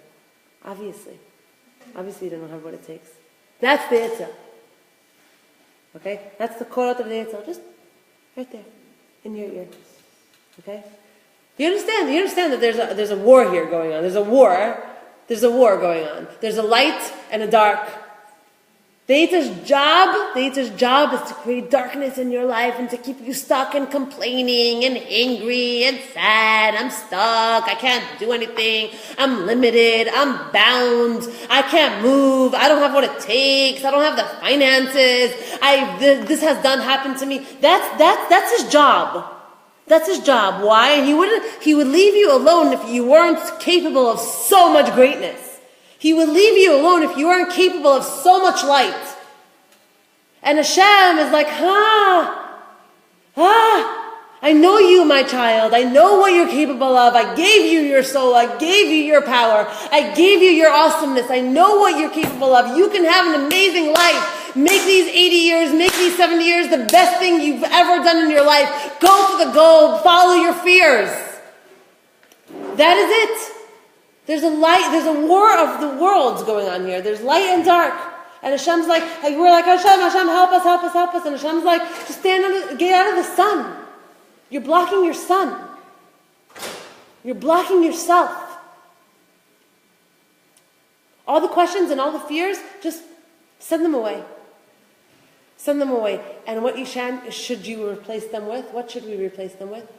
Obviously. Obviously, you don't have what it takes. That's the Yitzhak. Okay? That's the korot of the Yitzhak. Just right there, in your ear. Okay? You understand? You understand that there's a war here going on. There's a war. There's a war going on. There's a light and a dark. The Yitzhak's job is to create darkness in your life and to keep you stuck and complaining and angry and sad. I'm stuck. I can't do anything. I'm limited. I'm bound. I can't move. I don't have what it takes. I don't have the finances. This has happened to me. That's his job. That's his job. Why? And he would leave you alone if you weren't capable of so much greatness. He would leave you alone if you weren't capable of so much light. And Hashem is like, I know you, my child. I know what you're capable of. I gave you your soul. I gave you your power. I gave you your awesomeness. I know what you're capable of. You can have an amazing life. Make these 80 years, make these 70 years the best thing you've ever done in your life. Go for the gold. Follow your fears. That is it. There's a war of the worlds going on here. There's light and dark. And Hashem's like, we're like, Hashem, help us. And Hashem's like, just get out of the sun. You're blocking your sun. You're blocking yourself. All the questions and all the fears, just send them away. Send them away. And what should you replace them with? What should we replace them with?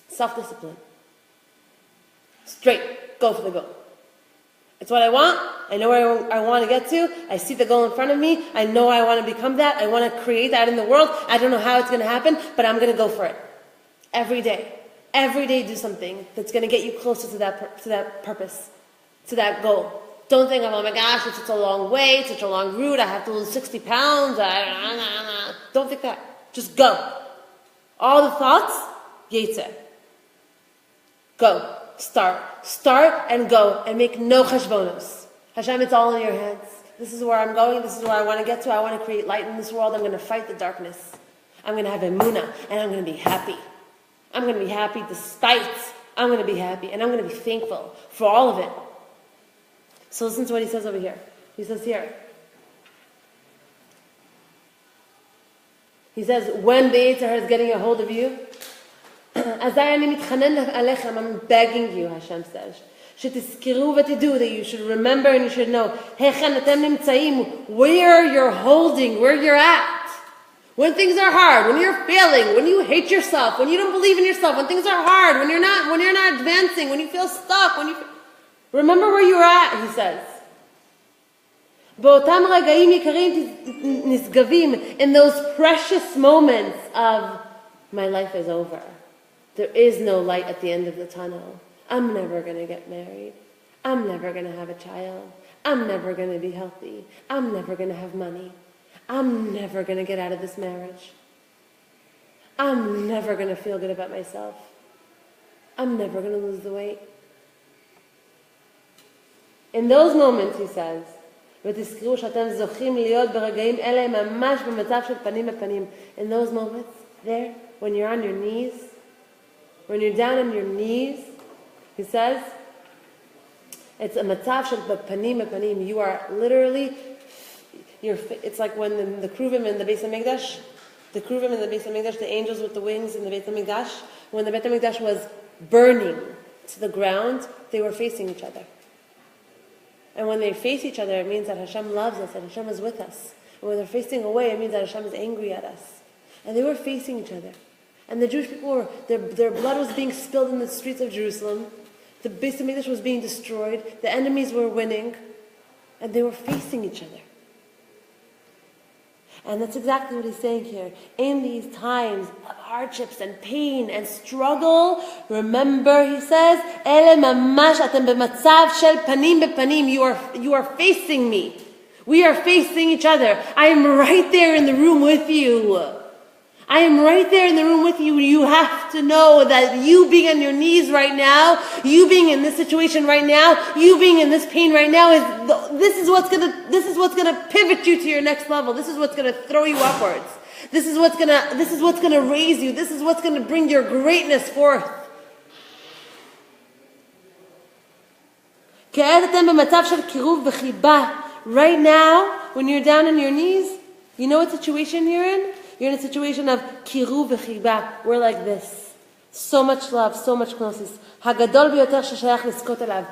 Self-discipline. Straight. Go for the goal. It's what I want. I know where I want to get to. I see the goal in front of me. I know I want to become that. I want to create that in the world. I don't know how it's going to happen, but I'm going to go for it. Every day. Every day do something that's going to get you closer to that purpose, to that goal. Don't think of, oh my gosh, it's such a long way, it's such a long route, I have to lose 60 pounds. Don't think that. Just go. All the thoughts, Yetzer. Go. Start and go and make no cheshbonos. Hashem, it's all in your hands. This is where I'm going. This is where I want to get to. I want to create light in this world. I'm going to fight the darkness. I'm going to have emunah and I'm going to be happy. I'm going to be happy despite. I'm going to be happy and I'm going to be thankful for all of it. So listen to what he says over here. He says here. He says, when the Yetzer is getting a hold of you, I'm begging you, Hashem says, that you should remember and you should know where you're holding, where you're at. When things are hard, when you're failing, when you hate yourself, when you don't believe in yourself, when things are hard, when you're not advancing, when you feel stuck, remember where you're at, he says. In those precious moments of my life is over. There is no light at the end of the tunnel. I'm never going to get married. I'm never going to have a child. I'm never going to be healthy. I'm never going to have money. I'm never going to get out of this marriage. I'm never going to feel good about myself. I'm never going to lose the weight. In those moments, he says, in those moments, there, when you're on your knees, when you're down on your knees, he says, it's a matzav shel panim panim. You are literally, it's like when the kruvim in the Beis HaMikdash, the angels with the wings in the Beis HaMikdash, when the Beis HaMikdash was burning to the ground, they were facing each other. And when they face each other, it means that Hashem loves us and Hashem is with us. And when they're facing away, it means that Hashem is angry at us. And they were facing each other. And the Jewish people their blood was being spilled in the streets of Jerusalem. The Beis HaMikdash was being destroyed. The enemies were winning. And they were facing each other. And that's exactly what he's saying here. In these times of hardships and pain and struggle, remember, he says, Ele mamash atem b'matzav shel panim b'panim. You are facing me. We are facing each other. I am right there in the room with you. I am right there in the room with you. You have to know that you being on your knees right now, you being in this situation right now, you being in this pain right now, this is what's gonna pivot you to your next level. This is what's gonna throw you upwards. This is what's gonna raise you. This is what's gonna bring your greatness forth. כעת אתם במצב של קירוב וחיבה. Right now, when you're down on your knees, you know what situation you're in? You're in a situation of קירוב וחיבה. We're like this. So much love, so much closeness. הגדול ביותר ששייך לזכות אליו.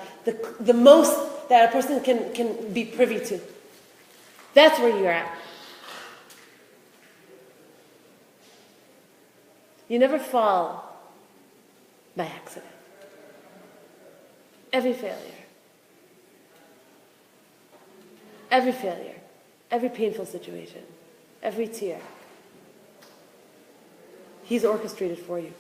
The most that a person can be privy to. That's where you're at. You never fall by accident. Every failure, every painful situation, every tear, He's orchestrated for you.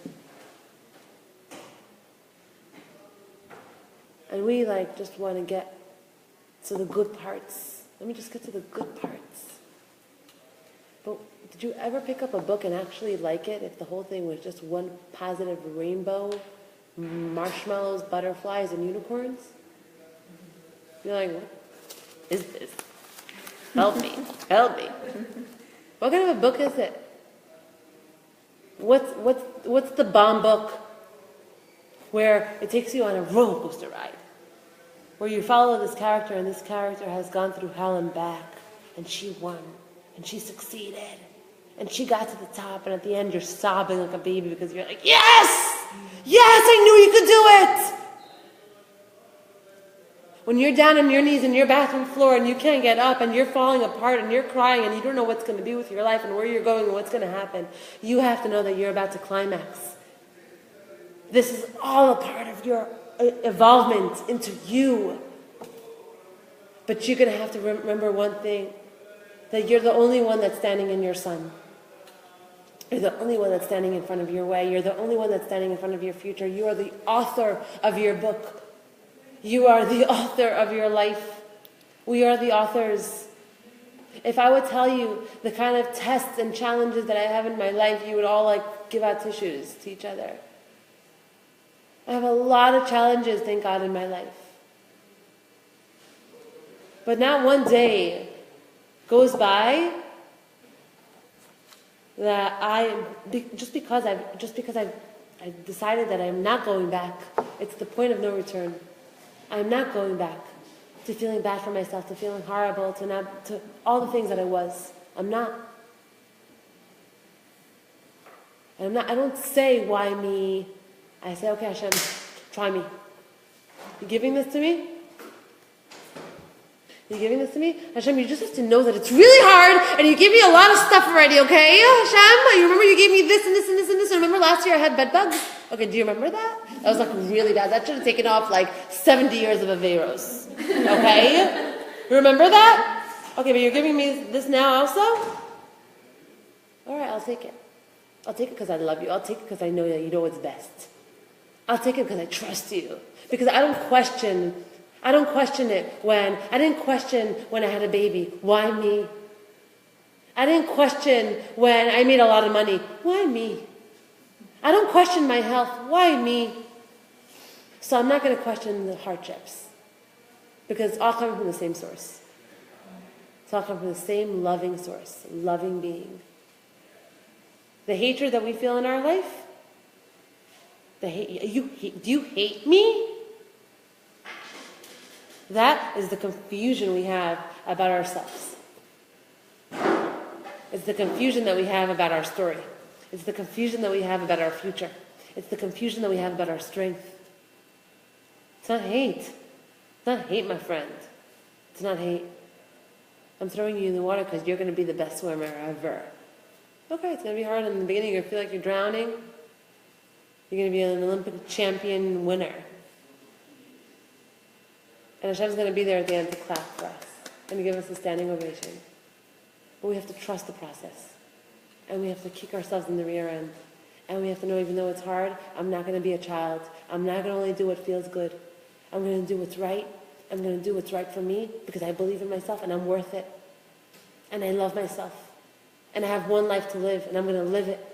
And we just want to get to the good parts. Let me just get to the good parts. But did you ever pick up a book and actually like it if the whole thing was just one positive rainbow, marshmallows, butterflies, and unicorns? You're like, what is this? Help me, help me. What kind of a book is it? What's the bomb book where it takes you on a roller coaster ride? Where you follow this character and this character has gone through hell and back and she won and she succeeded and she got to the top and at the end you're sobbing like a baby because you're like, yes! Yes, I knew you could do it! When you're down on your knees in your bathroom floor and you can't get up and you're falling apart and you're crying and you don't know what's going to be with your life and where you're going and what's going to happen, you have to know that you're about to climax. This is all a part of your evolvement into you. But you're going to have to remember one thing, that you're the only one that's standing in your sun. You're the only one that's standing in front of your way. You're the only one that's standing in front of your future. You are the author of your book. You are the author of your life. We are the authors. If I would tell you the kind of tests and challenges that I have in my life, you would all give out tissues to each other. I have a lot of challenges, thank God, in my life. But not one day goes by that just because I've decided that I'm not going back. It's the point of no return. I'm not going back to feeling bad for myself, to feeling horrible, to all the things that I was. I'm not. And I don't say, why me? I say, okay, Hashem, try me. You giving this to me? You giving this to me? Hashem, you just have to know that it's really hard and you gave me a lot of stuff already, okay? Hashem, you remember you gave me this and this and this and this. And remember last year I had bed bugs? Okay, do you remember that? That was really bad. That should have taken off 70 years of Averos. Okay? You remember that? Okay, but you're giving me this now also? All right, I'll take it. I'll take it because I love you. I'll take it because I know that you know what's best. I'll take it because I trust you. Because I don't question it when I didn't question when I had a baby. Why me? I didn't question when I made a lot of money. Why me? I don't question my health. Why me? So I'm not going to question the hardships. Because it's all coming from the same source. It's all coming from the same loving source, loving being. The hatred that we feel in our life, do you hate me? That is the confusion we have about ourselves. It's the confusion that we have about our story. It's the confusion that we have about our future. It's the confusion that we have about our strength. It's not hate. It's not hate, my friend. It's not hate. I'm throwing you in the water because you're going to be the best swimmer ever. Okay, it's going to be hard in the beginning. You're going to feel like you're drowning. You're going to be an Olympic champion winner. And Hashem's going to be there at the end to clap for us and to give us a standing ovation. But we have to trust the process. And we have to kick ourselves in the rear end. And we have to know, even though it's hard, I'm not going to be a child. I'm not going to only do what feels good. I'm going to do what's right. I'm going to do what's right for me because I believe in myself and I'm worth it. And I love myself. And I have one life to live and I'm going to live it.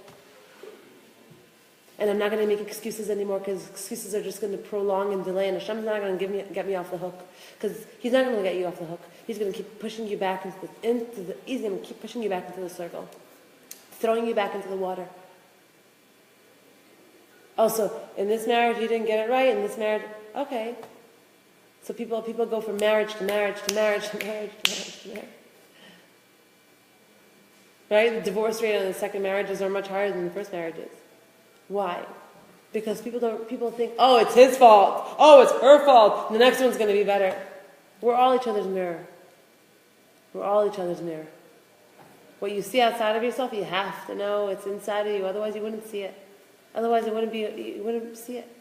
And I'm not going to make excuses anymore because excuses are just going to prolong and delay. And Hashem's not going to get me off the hook because He's not going to get you off the hook. He's going to keep pushing you back He's going to keep pushing you back into the circle, throwing you back into the water. Also, in this marriage you didn't get it right. In this marriage, okay, So people go from marriage to marriage to marriage to marriage to marriage to marriage. Right? The divorce rate on the second marriages are much higher than the first marriages. Why? Because people think, oh, it's his fault. Oh, it's her fault. The next one's going to be better. We're all each other's mirror. We're all each other's mirror. What you see outside of yourself, you have to know it's inside of you. Otherwise, you wouldn't see it. Otherwise, you wouldn't see it.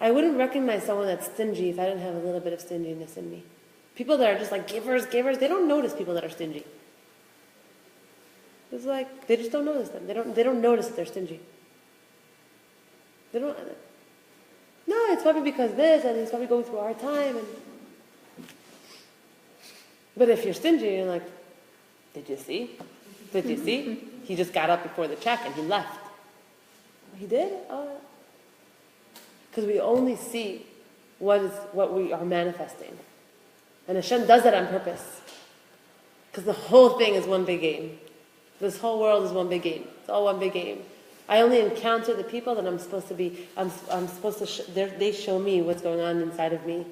I wouldn't recognize someone that's stingy if I didn't have a little bit of stinginess in me. People that are just like givers, they don't notice people that are stingy. It's like they just don't notice them. They don't notice that they're stingy. They don't. No, it's probably because this, and he's probably going through a hard time. But if you're stingy, you're like, did you see? Did you see? He just got up before the check and he left. He did? Because we only see what we are manifesting. And Hashem does that on purpose. Because the whole thing is one big game. This whole world is one big game. It's all one big game. I only encounter the people that I'm supposed to be, I'm supposed to, they show me what's going on inside of me.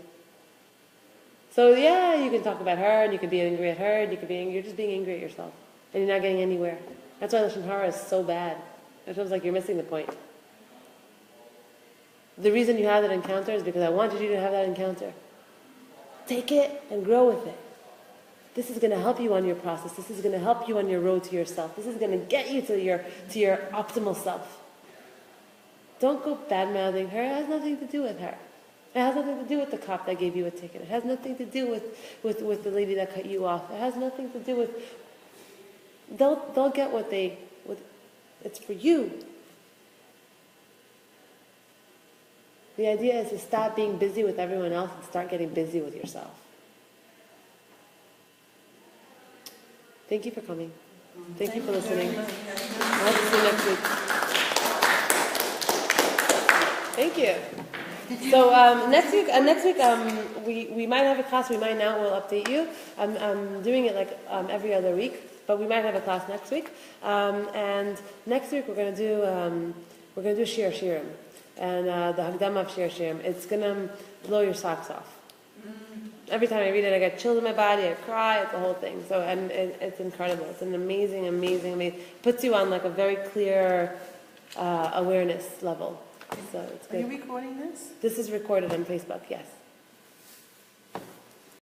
So yeah, you can talk about her, and you can be angry at her, and you can be angry, you're just being angry at yourself. And you're not getting anywhere. That's why Lashon Hara is so bad. It feels like you're missing the point. The reason you have that encounter is because I wanted you to have that encounter. Take it and grow with it. This is going to help you on your process. This is going to help you on your road to yourself. This is going to get you to your optimal self. Don't go bad-mouthing her. It has nothing to do with her. It has nothing to do with the cop that gave you a ticket. It has nothing to do with the lady that cut you off. It has nothing to do with... They'll get what it's for you. The idea is to stop being busy with everyone else and start getting busy with yourself. Thank you for coming. Thank you for listening. I'll see you next week. Thank you. So next week we might have a class. We might not. We'll update you. I'm doing it like every other week, but we might have a class next week. And next week we're gonna do Shir Shirim, and the Hagdama of Shir Shirim. It's gonna blow your socks off. Every time I read it, I get chills in my body. I cry. It's the whole thing. So and it's incredible. It's an amazing. It puts you on like a very clear awareness level. So it's good. Are you recording this? This is recorded on Facebook, yes.